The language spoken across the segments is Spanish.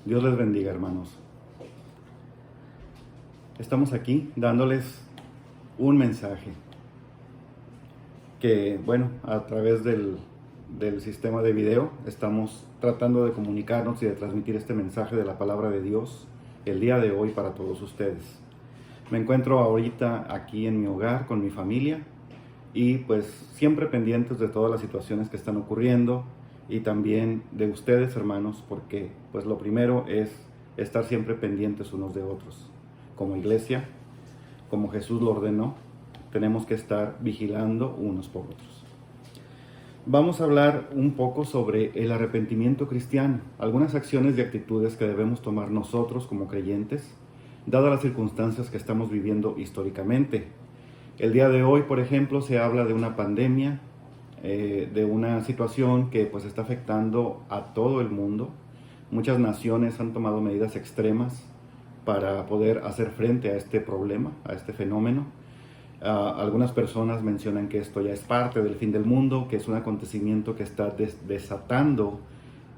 Dios les bendiga, hermanos. Estamos aquí dándoles un mensaje que, bueno, a través del sistema de video estamos tratando de comunicarnos y de transmitir este mensaje de la palabra de Dios el día de hoy para todos ustedes. Me encuentro ahorita aquí en mi hogar con mi familia y pues siempre pendientes de todas las situaciones que están ocurriendo y también de ustedes, hermanos, porque pues lo primero es estar siempre pendientes unos de otros. Como iglesia, como Jesús lo ordenó, tenemos que estar vigilando unos por otros. Vamos a hablar un poco sobre el arrepentimiento cristiano, algunas acciones y actitudes que debemos tomar nosotros como creyentes, dadas las circunstancias que estamos viviendo históricamente. El día de hoy, por ejemplo, se habla de una pandemia, de una situación que pues está afectando a todo el mundo. Muchas naciones han tomado medidas extremas para poder hacer frente a este problema, a este fenómeno. Algunas personas mencionan que esto ya es parte del fin del mundo, que es un acontecimiento que está desatando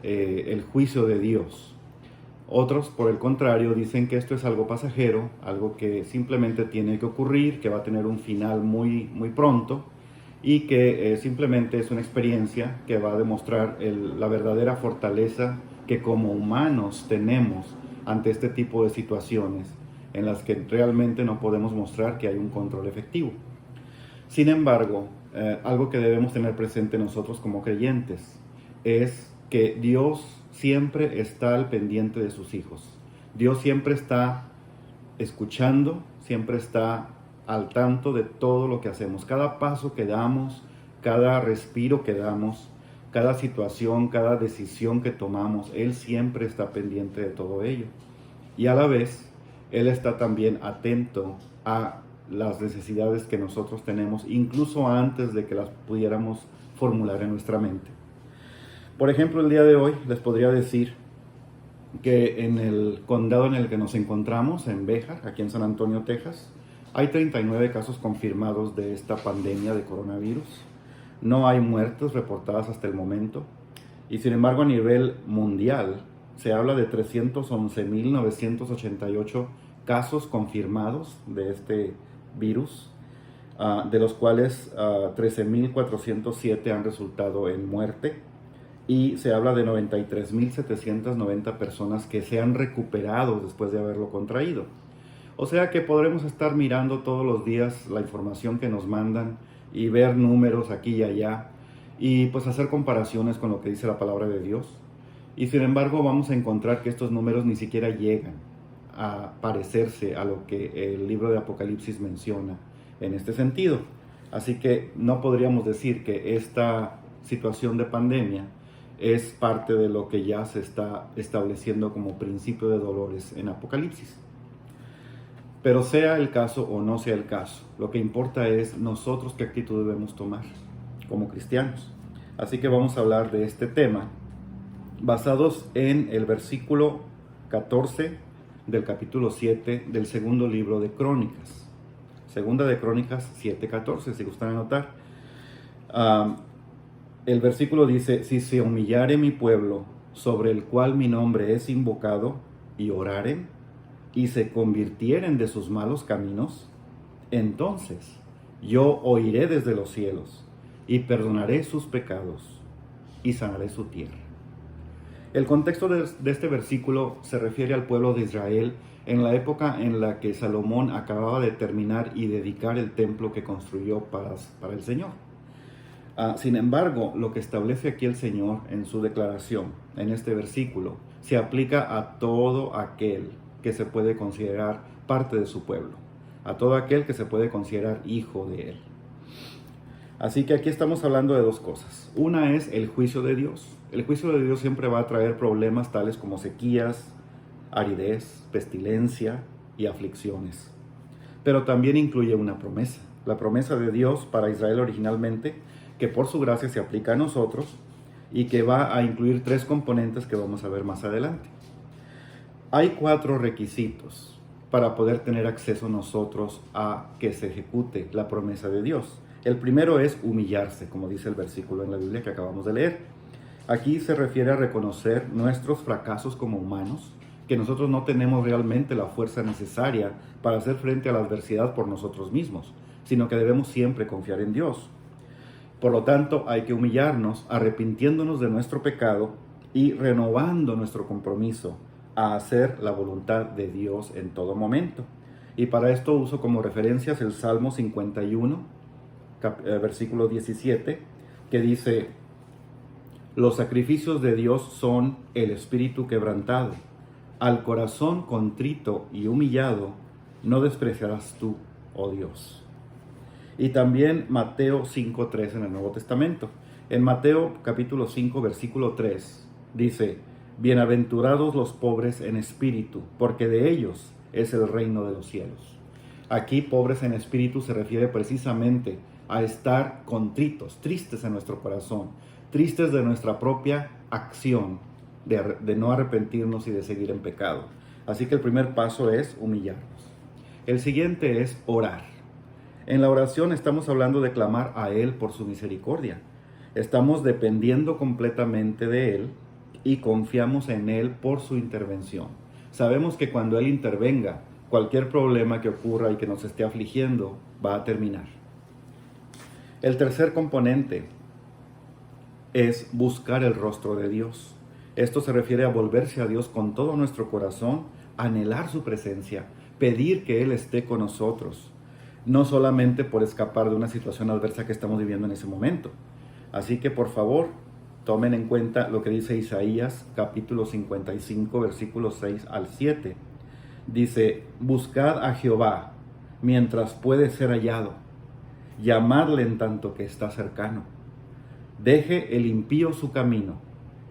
el juicio de Dios. Otros, por el contrario, dicen que esto es algo pasajero, algo que simplemente tiene que ocurrir, que va a tener un final muy pronto y que simplemente es una experiencia que va a demostrar la verdadera fortaleza que como humanos tenemos ante este tipo de situaciones en las que realmente no podemos mostrar que hay un control efectivo. Sin embargo, algo que debemos tener presente nosotros como creyentes es que Dios siempre está al pendiente de sus hijos. Dios siempre está escuchando, siempre está al tanto de todo lo que hacemos. Cada paso que damos, cada respiro que damos, cada situación, cada decisión que tomamos, Él siempre está pendiente de todo ello. Y a la vez, Él está también atento a las necesidades que nosotros tenemos, incluso antes de que las pudiéramos formular en nuestra mente. Por ejemplo, el día de hoy les podría decir que en el condado en el que nos encontramos, en Béjar, aquí en San Antonio, Texas, hay 39 casos confirmados de esta pandemia de coronavirus. No hay muertes reportadas hasta el momento. Y sin embargo, a nivel mundial, se habla de 311.988 casos confirmados de este virus, de los cuales 13.407 han resultado en muerte. Y se habla de 93.790 personas que se han recuperado después de haberlo contraído. O sea que podremos estar mirando todos los días la información que nos mandan y ver números aquí y allá y pues hacer comparaciones con lo que dice la palabra de Dios. Y sin embargo vamos a encontrar que estos números ni siquiera llegan a parecerse a lo que el libro de Apocalipsis menciona en este sentido. Así que no podríamos decir que esta situación de pandemia es parte de lo que ya se está estableciendo como principio de dolores en Apocalipsis. Pero sea el caso o no sea el caso, lo que importa es nosotros qué actitud debemos tomar como cristianos. Así que vamos a hablar de este tema basados en el versículo 14 del capítulo 7 del segundo libro de Crónicas. Segunda de Crónicas 7:14, si gustan anotar. El versículo dice: si se humillare mi pueblo, sobre el cual mi nombre es invocado, y oraren, y se convirtieren de sus malos caminos, entonces yo oiré desde los cielos, y perdonaré sus pecados, y sanaré su tierra. El contexto de este versículo se refiere al pueblo de Israel en la época en la que Salomón acababa de terminar y dedicar el templo que construyó para el Señor. Sin embargo, lo que establece aquí el Señor en su declaración, en este versículo, se aplica a todo aquel que se puede considerar parte de su pueblo, a todo aquel que se puede considerar hijo de Él. Así que aquí estamos hablando de dos cosas. Una es el juicio de Dios. El juicio de Dios siempre va a traer problemas tales como sequías, aridez, pestilencia y aflicciones. Pero también incluye una promesa. La promesa de Dios para Israel originalmente, que por su gracia se aplica a nosotros y que va a incluir tres componentes que vamos a ver más adelante. Hay 4 requisitos para poder tener acceso nosotros a que se ejecute la promesa de Dios. El primero es humillarse, como dice el versículo en la Biblia que acabamos de leer. Aquí se refiere a reconocer nuestros fracasos como humanos, que nosotros no tenemos realmente la fuerza necesaria para hacer frente a la adversidad por nosotros mismos, sino que debemos siempre confiar en Dios. Por lo tanto, hay que humillarnos, arrepintiéndonos de nuestro pecado y renovando nuestro compromiso a hacer la voluntad de Dios en todo momento. Y para esto uso como referencias el Salmo 51, versículo 17, que dice: los sacrificios de Dios son el espíritu quebrantado. Al corazón contrito y humillado no despreciarás tú, oh Dios. Y también Mateo 5:3 en el Nuevo Testamento. En Mateo capítulo 5, versículo 3, dice: bienaventurados los pobres en espíritu, porque de ellos es el reino de los cielos. Aquí pobres en espíritu se refiere precisamente a estar contritos, tristes en nuestro corazón, tristes de nuestra propia acción, de no arrepentirnos y de seguir en pecado. Así que el primer paso es humillarnos. El siguiente es orar. En la oración estamos hablando de clamar a Él por su misericordia. Estamos dependiendo completamente de Él y confiamos en Él por su intervención. Sabemos que cuando Él intervenga, cualquier problema que ocurra y que nos esté afligiendo va a terminar. El tercer componente es buscar el rostro de Dios. Esto se refiere a volverse a Dios con todo nuestro corazón, anhelar su presencia, pedir que Él esté con nosotros, no solamente por escapar de una situación adversa que estamos viviendo en ese momento. Así que por favor, tomen en cuenta lo que dice Isaías capítulo 55, versículos 6 al 7. Dice: buscad a Jehová mientras puede ser hallado, llamadle en tanto que está cercano. Deje el impío su camino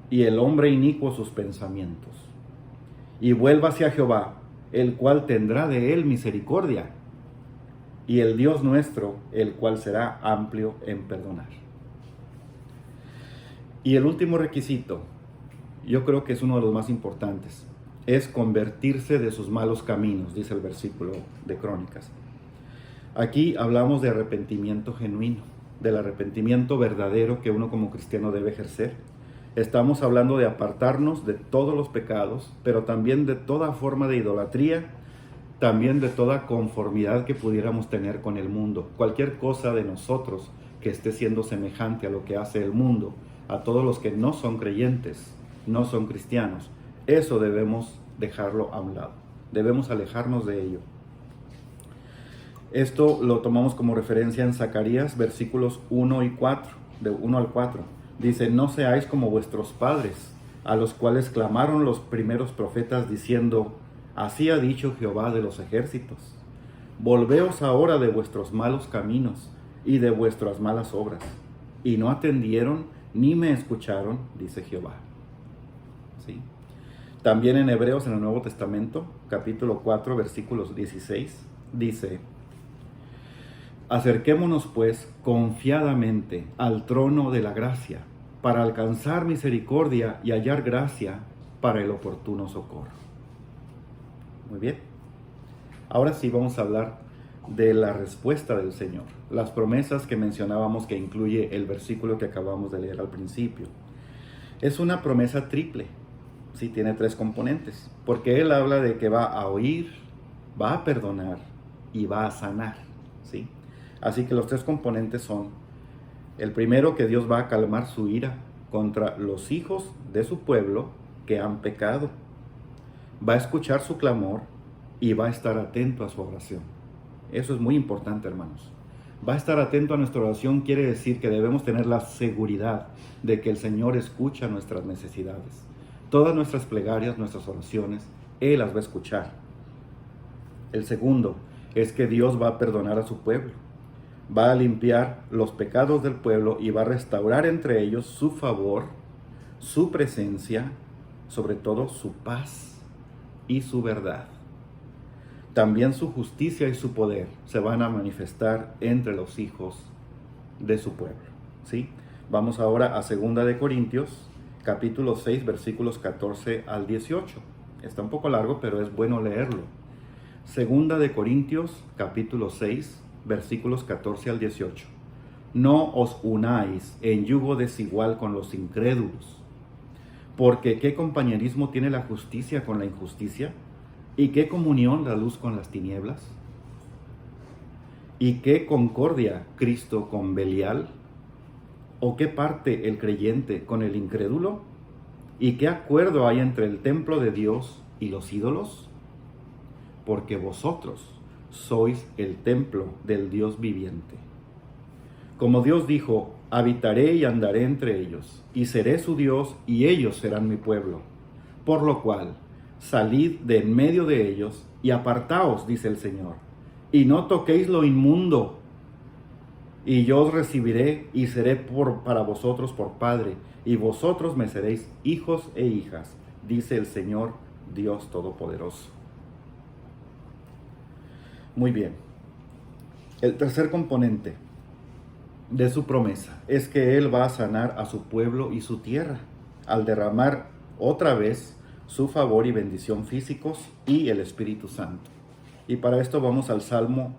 y el hombre inicuo sus pensamientos, y vuélvase a Jehová, el cual tendrá de él misericordia, y el Dios nuestro, el cual será amplio en perdonar. Y el último requisito, yo creo que es uno de los más importantes, es convertirse de sus malos caminos, dice el versículo de Crónicas. Aquí hablamos de arrepentimiento genuino, del arrepentimiento verdadero que uno como cristiano debe ejercer. Estamos hablando de apartarnos de todos los pecados, pero también de toda forma de idolatría, también de toda conformidad que pudiéramos tener con el mundo. Cualquier cosa de nosotros que esté siendo semejante a lo que hace el mundo, a todos los que no son creyentes, no son cristianos, eso debemos dejarlo a un lado. Debemos alejarnos de ello. Esto lo tomamos como referencia en Zacarías, versículos 1 y 4, de 1 al 4. Dice: no seáis como vuestros padres, a los cuales clamaron los primeros profetas diciendo: así ha dicho Jehová de los ejércitos. Volveos ahora de vuestros malos caminos y de vuestras malas obras. Y no atendieron ni me escucharon, dice Jehová. ¿Sí? También en Hebreos, en el Nuevo Testamento, capítulo 4, versículos 16, dice: acerquémonos pues confiadamente al trono de la gracia, para alcanzar misericordia y hallar gracia para el oportuno socorro. Muy bien. Ahora sí vamos a hablar de la respuesta del Señor, las promesas que mencionábamos que incluye el versículo que acabamos de leer al principio. Es una promesa triple, sí, tiene tres componentes, porque Él habla de que va a oír, va a perdonar y va a sanar, ¿sí? Así que los tres componentes son: el primero, que Dios va a calmar su ira contra los hijos de su pueblo que han pecado, va a escuchar su clamor y va a estar atento a su oración. Eso es muy importante, hermanos. Va a estar atento a nuestra oración quiere decir que debemos tener la seguridad de que el Señor escucha nuestras necesidades. Todas nuestras plegarias, nuestras oraciones, Él las va a escuchar. El segundo es que Dios va a perdonar a su pueblo. Va a limpiar los pecados del pueblo y va a restaurar entre ellos su favor, su presencia, sobre todo su paz y su verdad. También su justicia y su poder se van a manifestar entre los hijos de su pueblo, ¿sí? Vamos ahora a 2 de Corintios, capítulo 6, versículos 14 al 18. Está un poco largo, pero es bueno leerlo. 2 de Corintios, capítulo 6, versículos 14 al 18. No os unáis en yugo desigual con los incrédulos. Porque ¿qué compañerismo tiene la justicia con la injusticia? ¿Y qué comunión la luz con las tinieblas? ¿Y qué concordia Cristo con Belial? ¿O qué parte el creyente con el incrédulo? ¿Y qué acuerdo hay entre el templo de Dios y los ídolos? Porque vosotros sois el templo del Dios viviente. Como Dios dijo, habitaré y andaré entre ellos, y seré su Dios, y ellos serán mi pueblo. Por lo cual, salid de en medio de ellos, y apartaos, dice el Señor, y no toquéis lo inmundo, y yo os recibiré, y seré para vosotros por Padre, y vosotros me seréis hijos e hijas, dice el Señor Dios Todopoderoso. Muy bien. El tercer componente de su promesa es que Él va a sanar a su pueblo y su tierra al derramar otra vez su favor y bendición físicos y el Espíritu Santo. Y para esto vamos al Salmo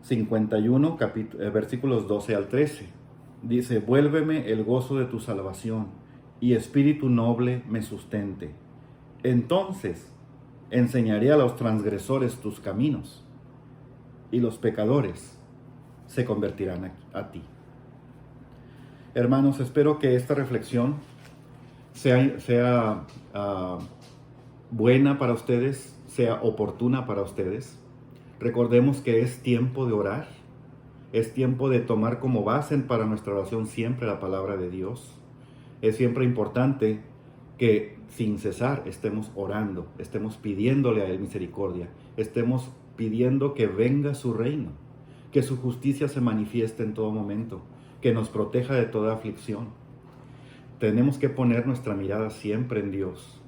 51, versículos 12 al 13. Dice, vuélveme el gozo de tu salvación y espíritu noble me sustente. Entonces enseñaré a los transgresores tus caminos y los pecadores se convertirán a ti. Hermanos, espero que esta reflexión sea buena para ustedes, sea oportuna para ustedes. Recordemos que es tiempo de orar, es tiempo de tomar como base para nuestra oración siempre la palabra de Dios. Es siempre importante que sin cesar estemos orando, estemos pidiéndole a Él misericordia, estemos pidiendo que venga su reino, que su justicia se manifieste en todo momento, que nos proteja de toda aflicción. Tenemos que poner nuestra mirada siempre en Dios.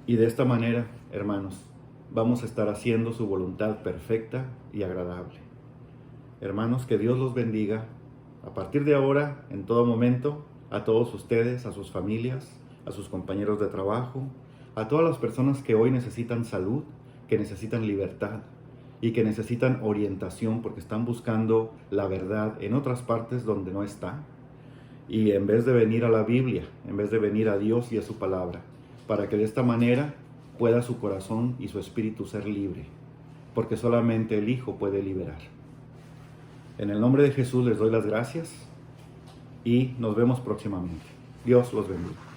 Y de esta manera, hermanos, vamos a estar haciendo su voluntad perfecta y agradable. Hermanos, que Dios los bendiga a partir de ahora, en todo momento, a todos ustedes, a sus familias, a sus compañeros de trabajo, a todas las personas que hoy necesitan salud, que necesitan libertad y que necesitan orientación porque están buscando la verdad en otras partes donde no está. Y en vez de venir a la Biblia, en vez de venir a Dios y a su palabra, para que de esta manera pueda su corazón y su espíritu ser libre, porque solamente el Hijo puede liberar. En el nombre de Jesús les doy las gracias y nos vemos próximamente. Dios los bendiga.